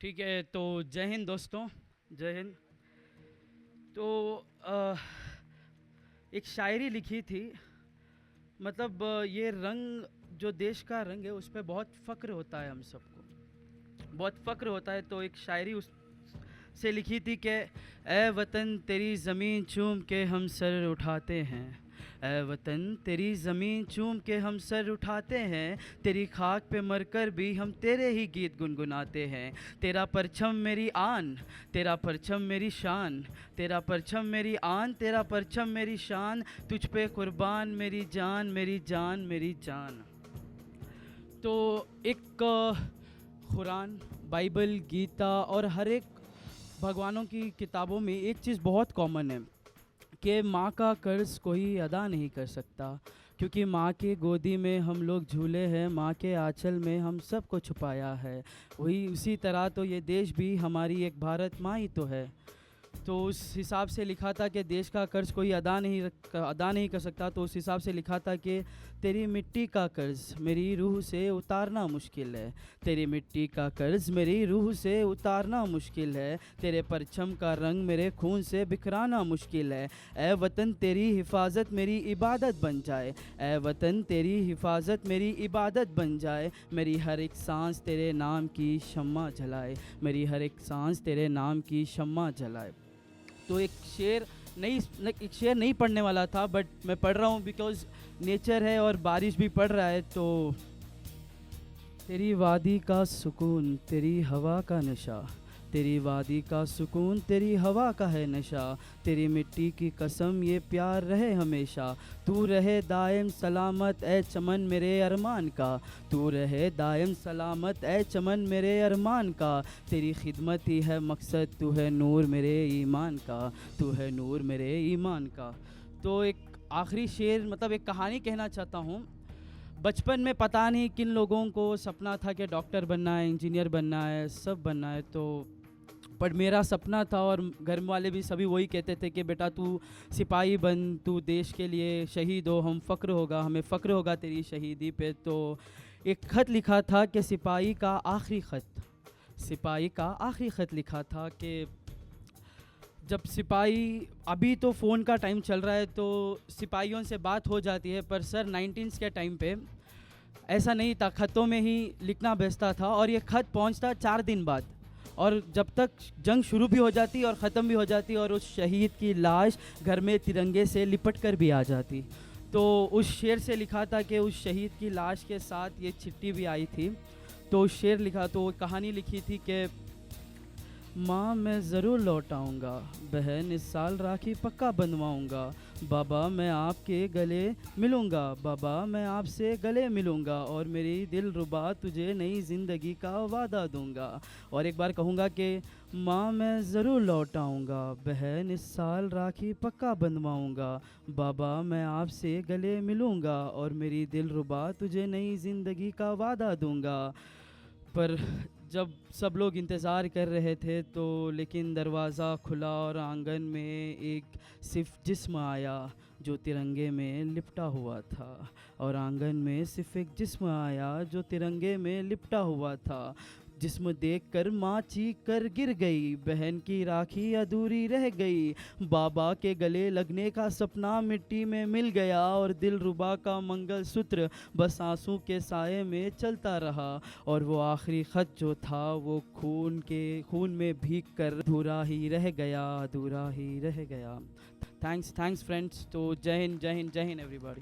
ठीक है, तो जय हिंद दोस्तों, जय हिंद। तो एक शायरी लिखी थी। मतलब ये रंग, जो देश का रंग है, उस पर बहुत फ़क्र होता है, हम सबको बहुत फ़क्र होता है। तो एक शायरी उस से लिखी थी कि ए वतन तेरी ज़मीन चूम के हम सर उठाते हैं, ए वतन तेरी ज़मीन चूम के हम सर उठाते हैं, तेरी खाक पे मरकर भी हम तेरे ही गीत गुनगुनाते हैं। तेरा परचम मेरी आन, तेरा परचम मेरी शान, तेरा परचम मेरी आन, तेरा परचम मेरी शान, तुझ पे कुर्बान मेरी जान, मेरी जान, मेरी जान। तो एक कुरान, बाइबल, गीता और हर एक भगवानों की किताबों में एक चीज़ बहुत कॉमन है कि माँ का कर्ज़ कोई अदा नहीं कर सकता, क्योंकि माँ की गोदी में हम लोग झूले हैं, माँ के आंचल में हम सब को छुपाया है। वही उसी तरह तो ये देश भी हमारी एक भारत माँ ही तो है। तो उस हिसाब से लिखा था कि देश का कर्ज़ कोई अदा नहीं कर सकता। तो उस हिसाब से लिखा था कि तेरी मिट्टी का कर्ज़ मेरी रूह से उतारना मुश्किल है, तेरी मिट्टी का कर्ज़ मेरी रूह से उतारना मुश्किल है, तेरे परचम का रंग मेरे खून से बिखराना मुश्किल है। ए वतन तेरी हिफाजत मेरी इबादत बन जाए, ए वतन तेरी हिफाजत मेरी इबादत बन जाए, मेरी हर एक सांस तेरे नाम की शम्मा जलाए, मेरी हर एक सांस तेरे नाम की शम्मा जलाए। तो एक शेर नहीं पढ़ने वाला था, बट मैं पढ़ रहा हूँ बिकॉज नेचर है और बारिश भी पड़ रहा है। तो तेरी वादी का सुकून, तेरी हवा का नशा, तेरी वादी का सुकून, तेरी हवा का है नशा, तेरी मिट्टी की कसम ये प्यार रहे हमेशा, तू रहे दायम सलामत ए चमन मेरे अरमान का, तू रहे दायम सलामत ए चमन मेरे अरमान का, तेरी खिदमत ही है मकसद, तू है नूर मेरे ईमान का, तू है नूर मेरे ईमान का। तो एक आखिरी शेर, मतलब एक कहानी कहना चाहता हूँ। बचपन में पता नहीं किन लोगों को सपना था कि डॉक्टर बनना है, इंजीनियर बनना है, सब बनना है। तो पर मेरा सपना था, और घर वाले भी सभी वही कहते थे कि बेटा तू सिपाही बन, तू देश के लिए शहीद हो, हमें फ़क्र होगा तेरी शहीदी पे। तो एक ख़त लिखा था कि सिपाही का आखिरी ख़त लिखा था कि जब सिपाही, अभी तो फ़ोन का टाइम चल रहा है तो सिपाहियों से बात हो जाती है, पर सर 19 के टाइम पे ऐसा नहीं था, ख़तों में ही लिखना बेचता था, और ये ख़त पहुंचता 4 दिन बाद, और जब तक जंग शुरू भी हो जाती और ख़त्म भी हो जाती, और उस शहीद की लाश घर में तिरंगे से लिपट कर भी आ जाती। तो उस शेर से लिखा था कि उस शहीद की लाश के साथ ये चिट्ठी भी आई थी। तो उस शेर लिखा, तो कहानी लिखी थी कि माँ मैं ज़रूर लौट आऊँगा, बहन इस साल राखी पक्का बनवाऊँगा, बाबा मैं आपके गले मिलूँगा, बाबा मैं आपसे गले मिलूँगा, और मेरी दिलरुबा तुझे नई ज़िंदगी का वादा दूँगा। और एक बार कहूँगा कि माँ मैं ज़रूर लौट आऊँगा, बहन इस साल राखी पक्का बनवाऊँगा, बाबा मैं आपसे गले मिलूँगा, और मेरी दिलरुबा तुझे नई ज़िंदगी का वादा दूँगा। पर जब सब लोग इंतज़ार कर रहे थे, तो लेकिन दरवाज़ा खुला और आंगन में एक सिर्फ जिस्म आया जो तिरंगे में लिपटा हुआ था, और आंगन में सिर्फ एक जिस्म आया जो तिरंगे में लिपटा हुआ था। जिस्म देखकर माँ चीख कर गिर गई, बहन की राखी अधूरी रह गई, बाबा के गले लगने का सपना मिट्टी में मिल गया, और दिलरुबा का मंगलसूत्र बस आंसू के साए में चलता रहा, और वो आखिरी ख़त जो था वो खून में भीग कर अधूरा ही रह गया, अधूरा ही रह गया। Thanks friends. तो जय हिंद, जय हिंद, जय हिंद एवरीबॉडी।